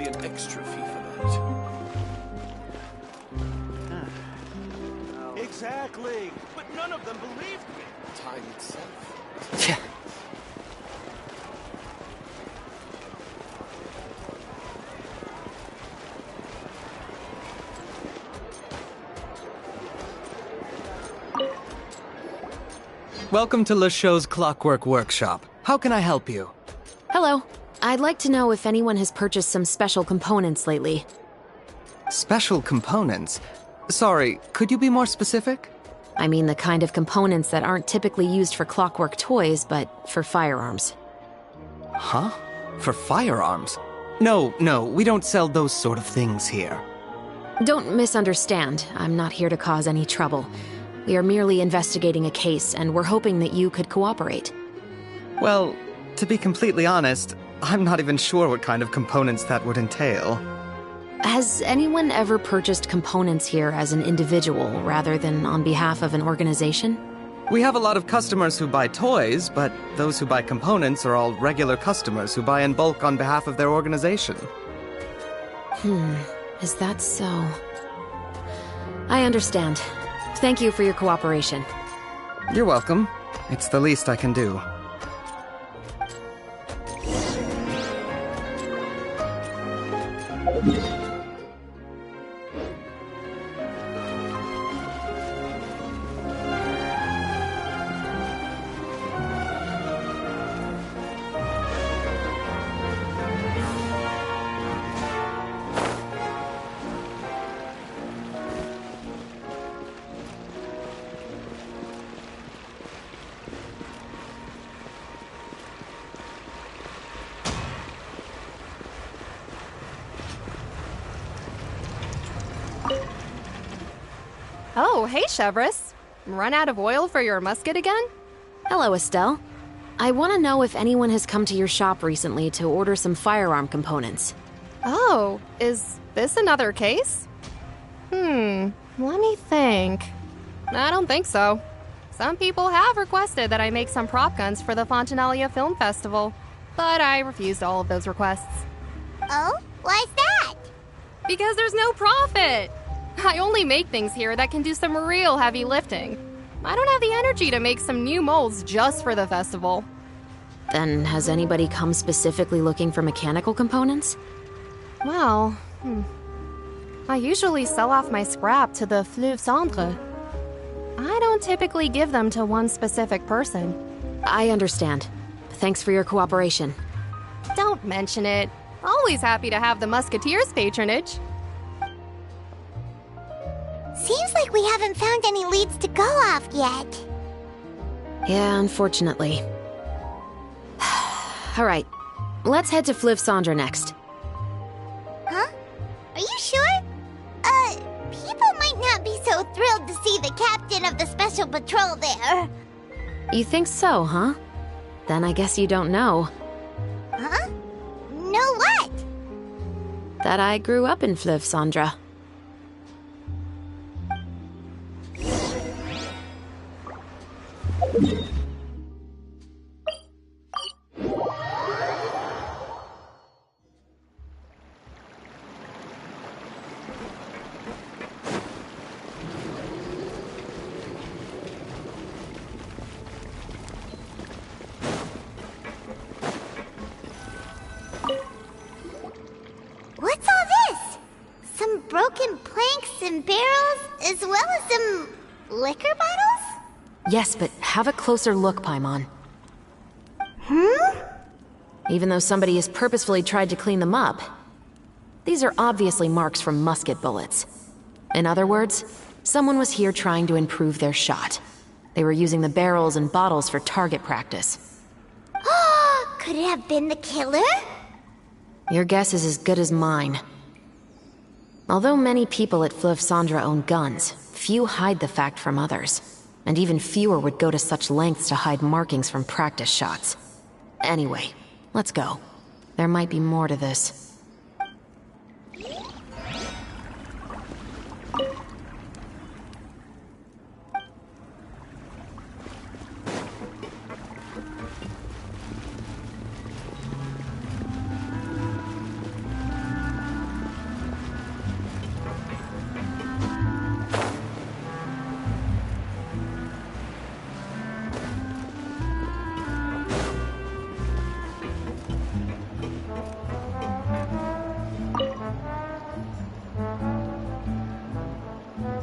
be an extra fee for that. Exactly! But none of them believed me! Time itself. Yeah. Welcome to LeChaux's Clockwork Workshop. How can I help you? Hello. I'd like to know if anyone has purchased some special components lately. Special components? Sorry, could you be more specific? I mean the kind of components that aren't typically used for clockwork toys, but for firearms. Huh? For firearms? No, we don't sell those sort of things here. Don't misunderstand. I'm not here to cause any trouble. We are merely investigating a case, and we're hoping that you could cooperate. Well, to be completely honest, I'm not even sure what kind of components that would entail. Has anyone ever purchased components here as an individual rather than on behalf of an organization? We have a lot of customers who buy toys, but those who buy components are all regular customers who buy in bulk on behalf of their organization. Is that so? I understand. Thank you for your cooperation. You're welcome. It's the least I can do. Oh, hey, Chevres. Run out of oil for your musket again? Hello, Estelle. I want to know if anyone has come to your shop recently to order some firearm components. Oh, is this another case? Let me think. I don't think so. Some people have requested that I make some prop guns for the Fontanalia Film Festival, but I refused all of those requests. Oh? Why's that? Because there's no profit! I only make things here that can do some real heavy lifting. I don't have the energy to make some new molds just for the festival. Then has anybody come specifically looking for mechanical components? Well, I usually sell off my scrap to the Fleuve Cendre. I don't typically give them to one specific person. I understand. Thanks for your cooperation. Don't mention it. Always happy to have the Musketeers' patronage. Seems like we haven't found any leads to go off yet. Yeah, unfortunately. Alright, let's head to Fleuve Cendre next. Huh? Are you sure? People might not be so thrilled to see the captain of the special patrol there. You think so, huh? Then I guess you don't know. Huh? Know what? That I grew up in Fleuve Cendre. What's all this? Some broken planks and barrels, as well as some liquor bottles? Yes, but have a closer look, Paimon. Even though somebody has purposefully tried to clean them up, these are obviously marks from musket bullets. In other words, someone was here trying to improve their shot. They were using the barrels and bottles for target practice. Could it have been the killer? Your guess is as good as mine. Although many people at Fleuve Cendre own guns, few hide the fact from others. And even fewer would go to such lengths to hide markings from practice shots. Anyway, let's go. There might be more to this.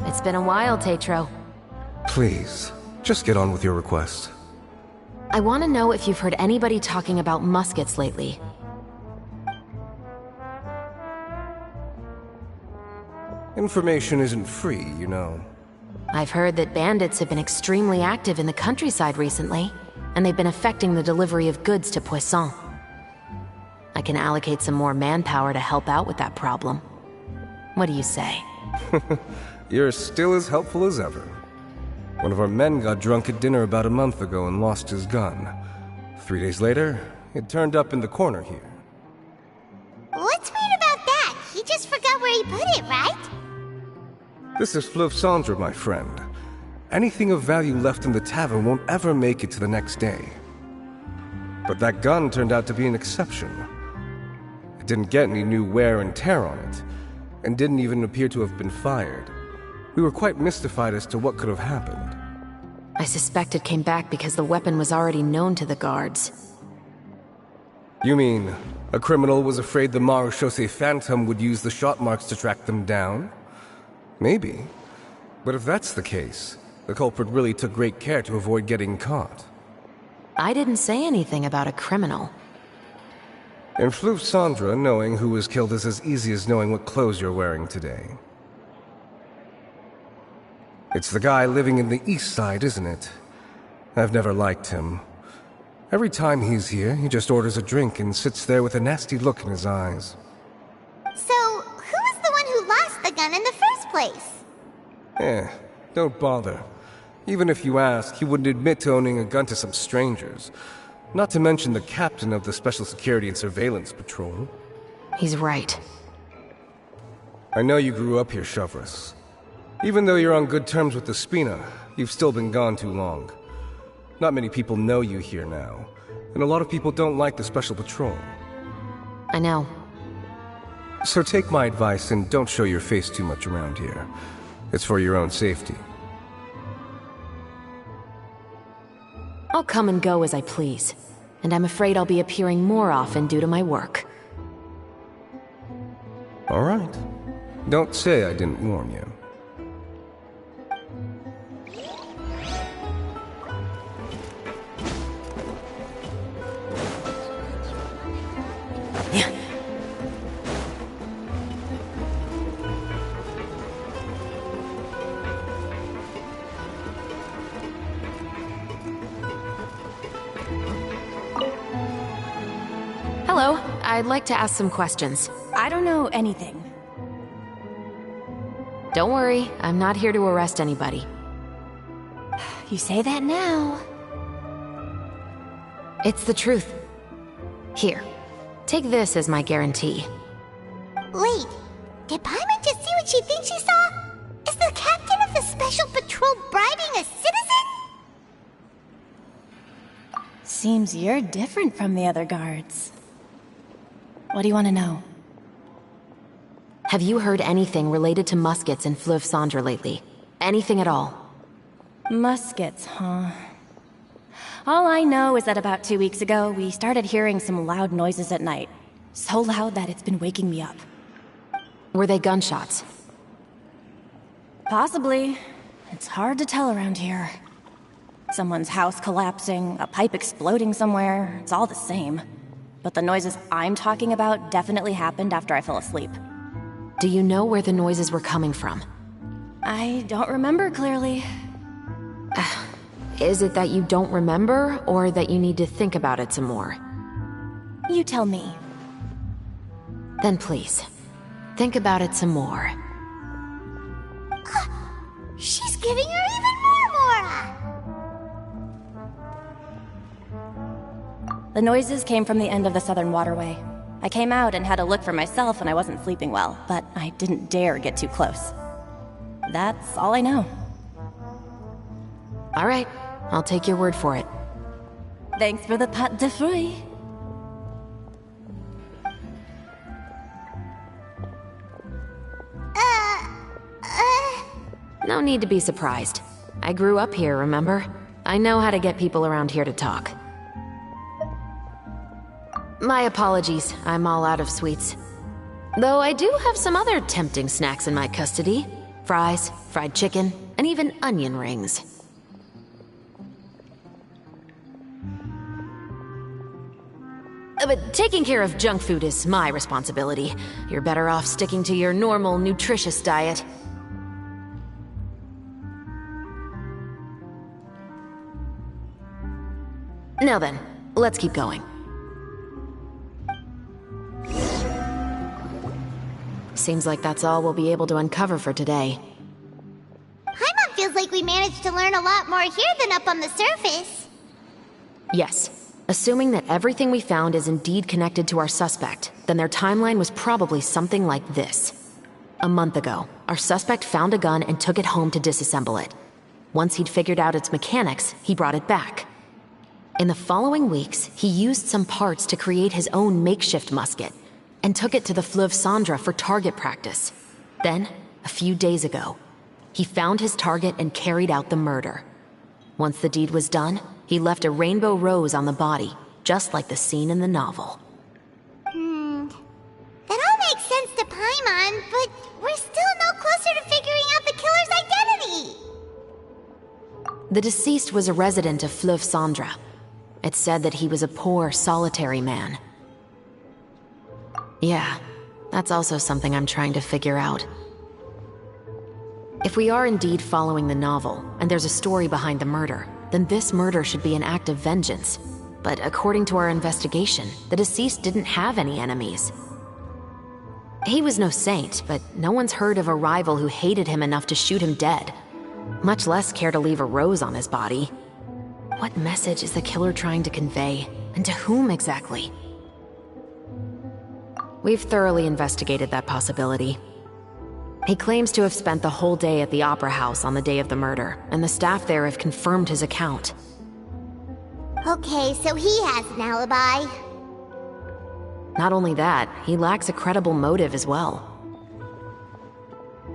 It's been a while, Tetro. Please, just get on with your request. I want to know if you've heard anybody talking about muskets lately. Information isn't free, you know. I've heard that bandits have been extremely active in the countryside recently, and they've been affecting the delivery of goods to Poisson. I can allocate some more manpower to help out with that problem. What do you say? You're still as helpful as ever. One of our men got drunk at dinner about a month ago and lost his gun. 3 days later, it turned up in the corner here. What's weird about that? He just forgot where he put it, right? This is Fleuve Cendre, my friend. Anything of value left in the tavern won't ever make it to the next day. But that gun turned out to be an exception. It didn't get any new wear and tear on it, and didn't even appear to have been fired. We were quite mystified as to what could have happened. I suspect it came back because the weapon was already known to the guards. You mean, a criminal was afraid the Marechaussee Phantom would use the shot marks to track them down? Maybe. But if that's the case, the culprit really took great care to avoid getting caught. I didn't say anything about a criminal. In Fleuve Cendre, knowing who was killed is as easy as knowing what clothes you're wearing today. It's the guy living in the east side, isn't it? I've never liked him. Every time he's here, he just orders a drink and sits there with a nasty look in his eyes. So, who was the one who lost the gun in the first place? Don't bother. Even if you ask, he wouldn't admit to owning a gun to some strangers. Not to mention the captain of the Special Security and Surveillance Patrol. He's right. I know you grew up here, Chevres. Even though you're on good terms with the Spina, you've still been gone too long. Not many people know you here now, and a lot of people don't like the Special Patrol. I know. So take my advice and don't show your face too much around here. It's for your own safety. I'll come and go as I please, and I'm afraid I'll be appearing more often due to my work. All right. Don't say I didn't warn you. Hello, I'd like to ask some questions. I don't know anything. Don't worry, I'm not here to arrest anybody. You say that now. It's the truth. Here, take this as my guarantee. Wait, did Paimon just see what she thinks she saw? Is the captain of the Special Patrol bribing a citizen? Seems you're different from the other guards. What do you want to know? Have you heard anything related to muskets in Fleuve Cendre lately? Anything at all? Muskets, huh? All I know is that about 2 weeks ago, we started hearing some loud noises at night. So loud that it's been waking me up. Were they gunshots? Possibly. It's hard to tell around here. Someone's house collapsing, a pipe exploding somewhere, it's all the same. But the noises I'm talking about definitely happened after I fell asleep. Do you know where the noises were coming from? I don't remember clearly. Is it that you don't remember, or that you need to think about it some more? You tell me. Then please, think about it some more. She's giving her even more Mora! The noises came from the end of the Southern Waterway. I came out and had a look for myself when I wasn't sleeping well, but I didn't dare get too close. That's all I know. All right, I'll take your word for it. Thanks for the pâte de fruits. No need to be surprised. I grew up here, remember? I know how to get people around here to talk. My apologies, I'm all out of sweets. Though I do have some other tempting snacks in my custody. fries, fried chicken, and even onion rings. But taking care of junk food is my responsibility. You're better off sticking to your normal, nutritious diet. Now then, let's keep going. Seems like that's all we'll be able to uncover for today. Paimon feels like we managed to learn a lot more here than up on the surface. Yes. Assuming that everything we found is indeed connected to our suspect, then their timeline was probably something like this. A month ago, our suspect found a gun and took it home to disassemble it. Once he'd figured out its mechanics, he brought it back. In the following weeks, he used some parts to create his own makeshift musket, and took it to the Fleuve Cendres for target practice. Then, a few days ago, he found his target and carried out the murder. Once the deed was done, he left a rainbow rose on the body, just like the scene in the novel. That all makes sense to Paimon, but we're still no closer to figuring out the killer's identity! The deceased was a resident of Fleuve Cendres. It's said that he was a poor, solitary man. Yeah, that's also something I'm trying to figure out. If we are indeed following the novel, and there's a story behind the murder, then this murder should be an act of vengeance. But according to our investigation, the deceased didn't have any enemies. He was no saint, but no one's heard of a rival who hated him enough to shoot him dead, much less care to leave a rose on his body. What message is the killer trying to convey, and to whom exactly? We've thoroughly investigated that possibility. He claims to have spent the whole day at the Opera House on the day of the murder, and the staff there have confirmed his account. Okay, so he has an alibi. Not only that, he lacks a credible motive as well.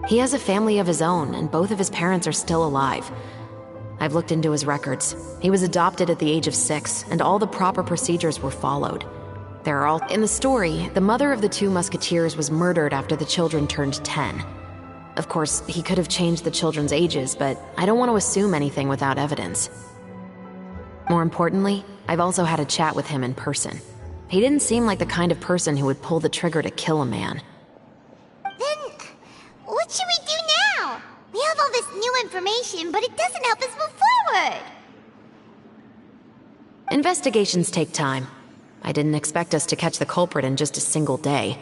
He has a family of his own, and both of his parents are still alive. I've looked into his records. He was adopted at the age of 6, and all the proper procedures were followed. In the story, the mother of the 2 musketeers was murdered after the children turned 10. Of course, he could have changed the children's ages, but I don't want to assume anything without evidence. More importantly, I've also had a chat with him in person. He didn't seem like the kind of person who would pull the trigger to kill a man. Then, what should we do now? We have all this new information, but it doesn't help us move forward. Investigations take time. I didn't expect us to catch the culprit in just a single day.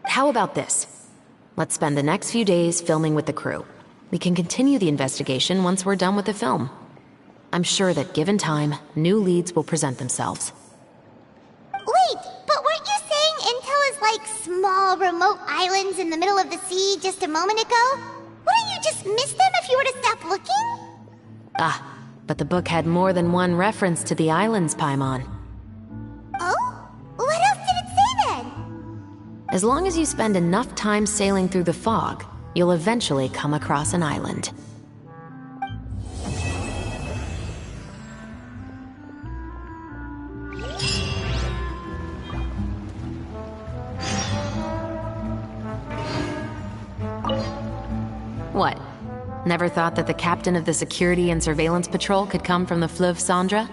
How about this? Let's spend the next few days filming with the crew. We can continue the investigation once we're done with the film. I'm sure that given time, new leads will present themselves. Wait, but weren't you saying Intel is like small, remote islands in the middle of the sea just a moment ago? Wouldn't you just miss them if you were to stop looking? Ah, but the book had more than one reference to the islands, Paimon. Oh? What else did it say then? As long as you spend enough time sailing through the fog, you'll eventually come across an island. What? Never thought that the captain of the security and surveillance patrol could come from the Fleuve Cendres?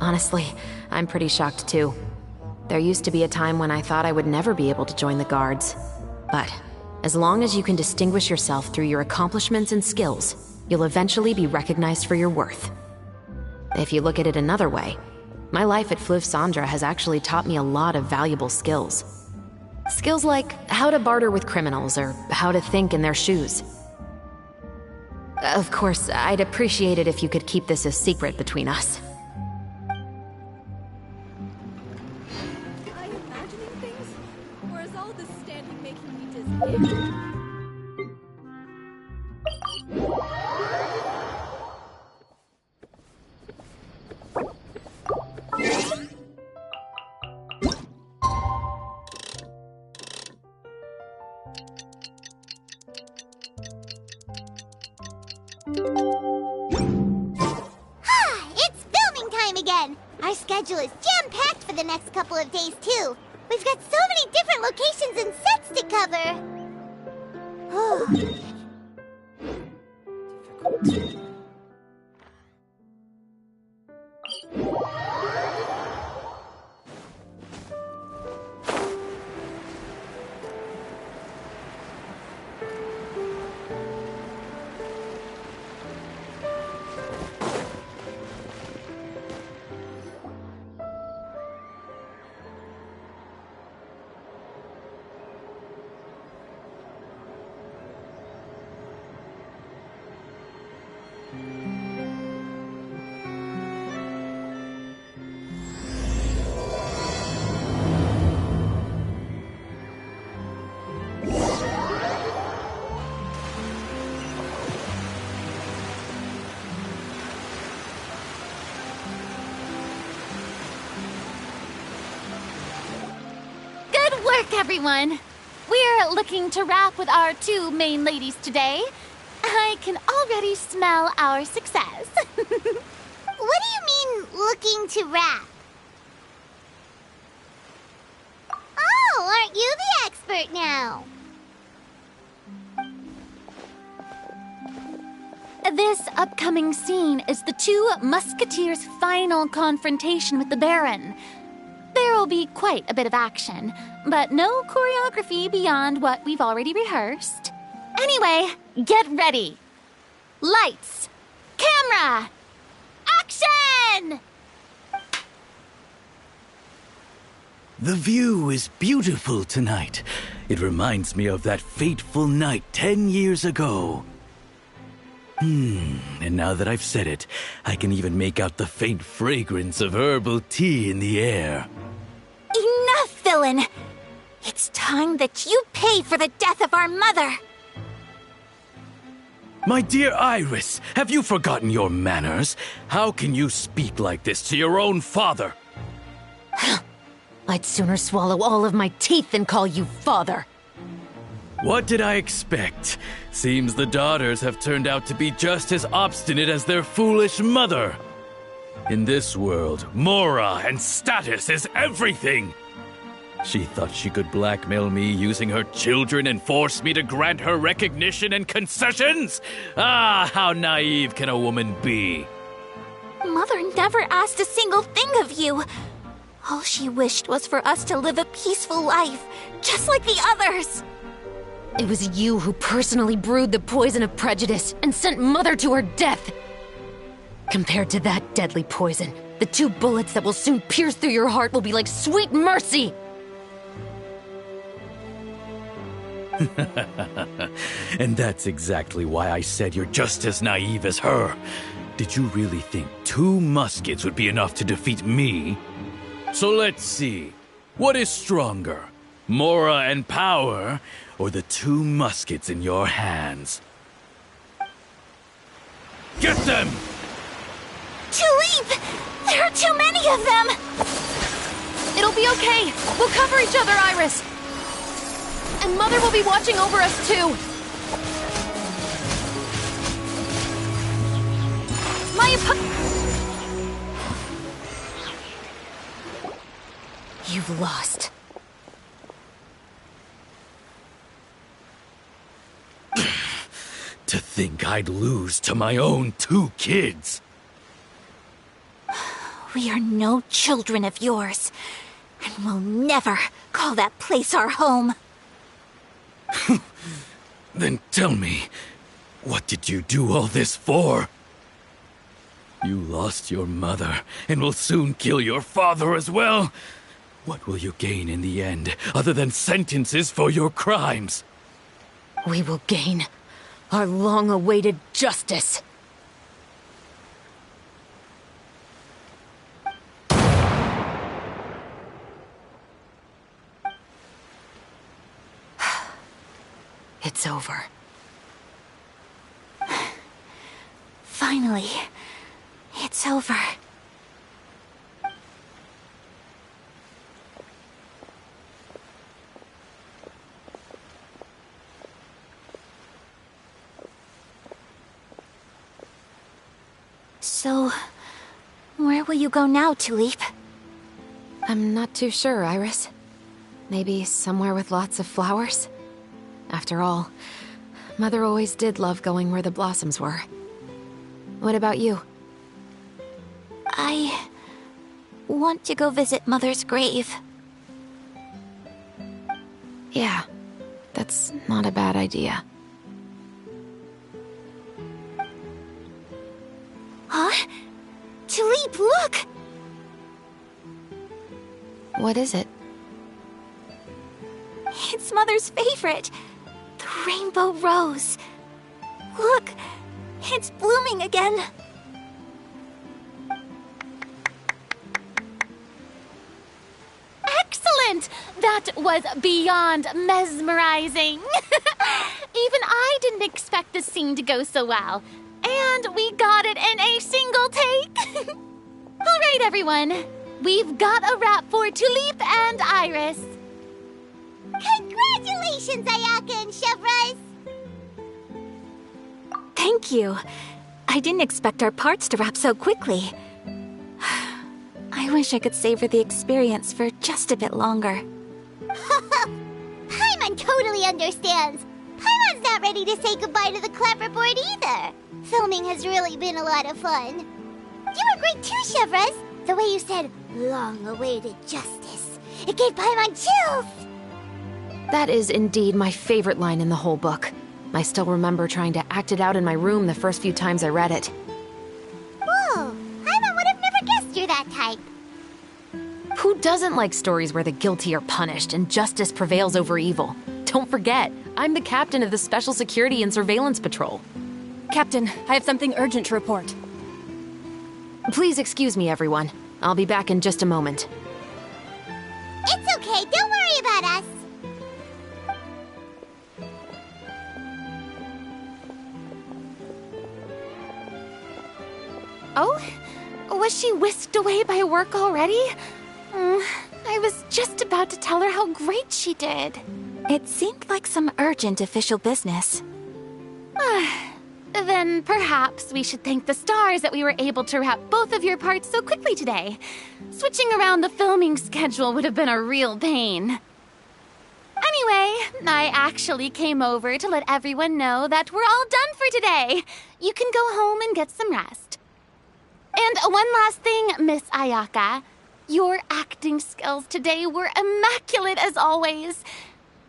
Honestly, I'm pretty shocked too. There used to be a time when I thought I would never be able to join the guards. But as long as you can distinguish yourself through your accomplishments and skills, you'll eventually be recognized for your worth. If you look at it another way, my life at Fleuve Cendres has actually taught me a lot of valuable skills. Skills like how to barter with criminals or how to think in their shoes. Of course, I'd appreciate it if you could keep this a secret between us. I imagining things? Or is all this standing making me dizzy? It's filming time again! Our schedule is jam-packed for the next couple of days, too. We've got so many different locations and sets to cover. Good work, everyone. We're looking to wrap with our two main ladies today. I can already smell our success. What do you mean, looking to wrap? Oh, aren't you the expert now? This upcoming scene is the two musketeers' final confrontation with the Baron. There will be quite a bit of action, but no choreography beyond what we've already rehearsed. Anyway, get ready. Lights, camera, action! The view is beautiful tonight. It reminds me of that fateful night 10 years ago. And now that I've said it, I can even make out the faint fragrance of herbal tea in the air. Enough, villain! It's time that you pay for the death of our mother! My dear Iris, have you forgotten your manners? How can you speak like this to your own father? I'd sooner swallow all of my teeth than call you father. What did I expect? Seems the daughters have turned out to be just as obstinate as their foolish mother. In this world, Mora and status is everything. She thought she could blackmail me using her children and force me to grant her recognition and concessions? Ah, how naive can a woman be? Mother never asked a single thing of you. All she wished was for us to live a peaceful life, just like the others. It was you who personally brewed the poison of prejudice and sent Mother to her death. Compared to that deadly poison, the 2 bullets that will soon pierce through your heart will be like sweet mercy. And that's exactly why I said you're just as naive as her. Did you really think 2 muskets would be enough to defeat me? So let's see. What is stronger, Mora and power, or the 2 muskets in your hands? Get them! Tulip! There are too many of them! It'll be okay. We'll cover each other, Iris. And Mother will be watching over us, too. You've lost. To think I'd lose to my own 2 kids. We are no children of yours, and we'll never call that place our home. Then tell me, what did you do all this for? You lost your mother, and will soon kill your father as well. What will you gain in the end, other than sentences for your crimes? We will gain our long-awaited justice. It's over. Finally, it's over. So, where will you go now, Tulip? I'm not too sure, Iris. Maybe somewhere with lots of flowers? After all, Mother always did love going where the blossoms were. What about you? I want to go visit Mother's grave. Yeah, that's not a bad idea. Huh? Tulip, look! What is it? It's Mother's favorite. The rainbow rose. Look, it's blooming again. Excellent! That was beyond mesmerizing. Even I didn't expect this scene to go so well. And we got it in a single take. All right, everyone. We've got a wrap for Tulip and Iris. Congratulations, Ayaka and Chevres! Thank you. I didn't expect our parts to wrap so quickly. I wish I could savor the experience for just a bit longer. Paimon totally understands. Paimon's not ready to say goodbye to the clapperboard either. Filming has really been a lot of fun. You were great too, Chevres. The way you said, long-awaited justice. It gave Paimon chills. That is indeed my favorite line in the whole book. I still remember trying to act it out in my room the first few times I read it. Whoa, Paimon would have never guessed you're that type. Who doesn't like stories where the guilty are punished and justice prevails over evil? Don't forget, I'm the captain of the Special Security and Surveillance Patrol. Captain, I have something urgent to report. Please excuse me, everyone. I'll be back in just a moment. It's okay, don't worry about us. Oh? Was she whisked away by work already? I was just about to tell her how great she did. It seemed like some urgent official business. Then perhaps we should thank the stars that we were able to wrap both of your parts so quickly today. Switching around the filming schedule would have been a real pain. Anyway, I actually came over to let everyone know that we're all done for today. You can go home and get some rest. And one last thing, Miss Ayaka. Your acting skills today were immaculate as always.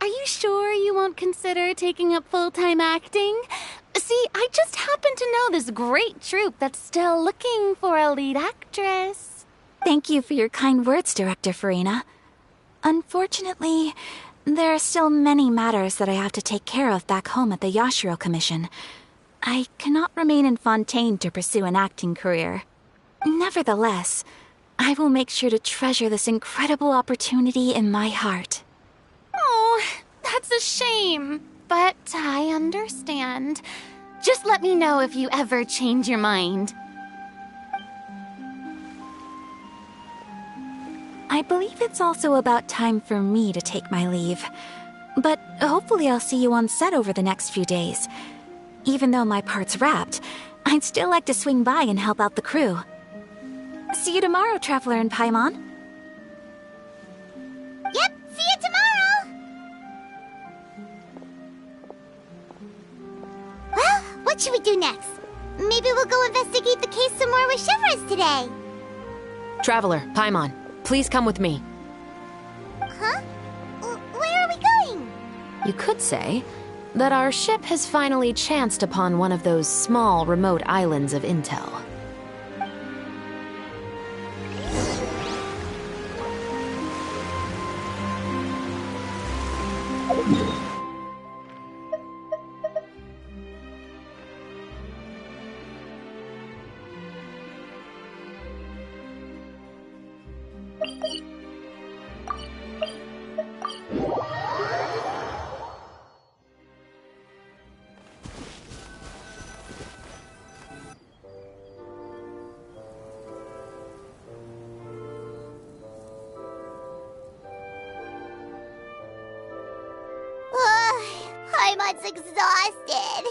Are you sure you won't consider taking up full-time acting? See, I just happen to know this great troupe that's still looking for a lead actress. Thank you for your kind words, Director Farina. Unfortunately, there are still many matters that I have to take care of back home at the Yashiro Commission. I cannot remain in Fontaine to pursue an acting career. Nevertheless, I will make sure to treasure this incredible opportunity in my heart. Oh, that's a shame. But I understand. Just let me know if you ever change your mind. I believe it's also about time for me to take my leave. But hopefully I'll see you on set over the next few days. Even though my part's wrapped, I'd still like to swing by and help out the crew. See you tomorrow, Traveler and Paimon. Yep, see you tomorrow! Well, what should we do next? Maybe we'll go investigate the case some more with Chevres today. Traveler, Paimon, please come with me. Huh? Where are we going? You could say that our ship has finally chanced upon one of those small, remote islands of intel. Paimon's exhausted.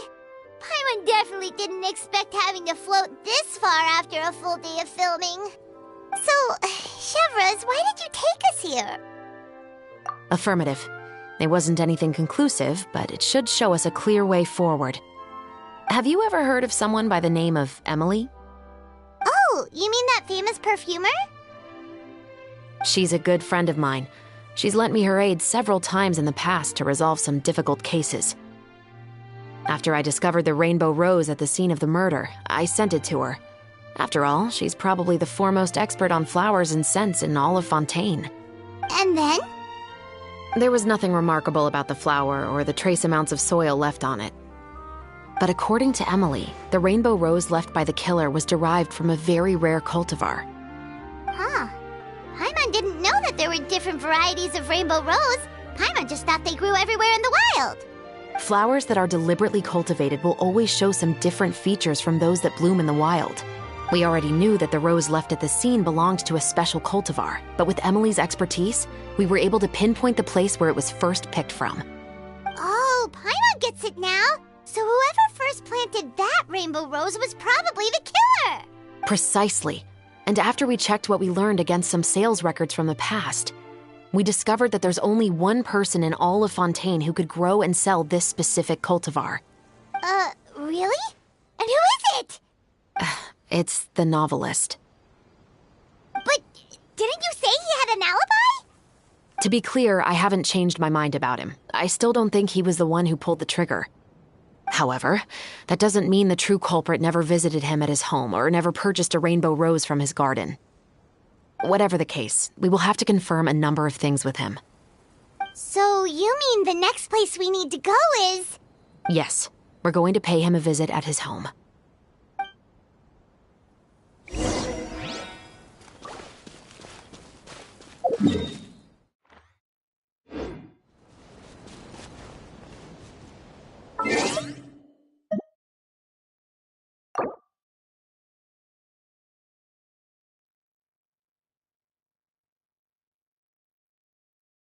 Paimon definitely didn't expect having to float this far after a full day of filming. So, Chevres, why did you take us here? Affirmative. It wasn't anything conclusive, but it should show us a clear way forward. Have you ever heard of someone by the name of Emily? Oh, you mean that famous perfumer? She's a good friend of mine. She's lent me her aid several times in the past to resolve some difficult cases. After I discovered the rainbow rose at the scene of the murder, I sent it to her. After all, she's probably the foremost expert on flowers and scents in all of Fontaine. And then? There was nothing remarkable about the flower or the trace amounts of soil left on it. But according to Emily, the rainbow rose left by the killer was derived from a very rare cultivar. Huh. Paimon didn't know that there were different varieties of rainbow rose. Paimon just thought they grew everywhere in the wild. Flowers that are deliberately cultivated will always show some different features from those that bloom in the wild. We already knew that the rose left at the scene belonged to a special cultivar, but with Emily's expertise, we were able to pinpoint the place where it was first picked from. Oh, Paimon gets it now. So whoever first planted that rainbow rose was probably the killer. Precisely. And after we checked what we learned against some sales records from the past, we discovered that there's only one person in all of Fontaine who could grow and sell this specific cultivar. Really? And who is it? It's the novelist. But didn't you say he had an alibi? To be clear, I haven't changed my mind about him. I still don't think he was the one who pulled the trigger. However, that doesn't mean the true culprit never visited him at his home or never purchased a rainbow rose from his garden. Whatever the case, we will have to confirm a number of things with him. So you mean the next place we need to go is... Yes, we're going to pay him a visit at his home.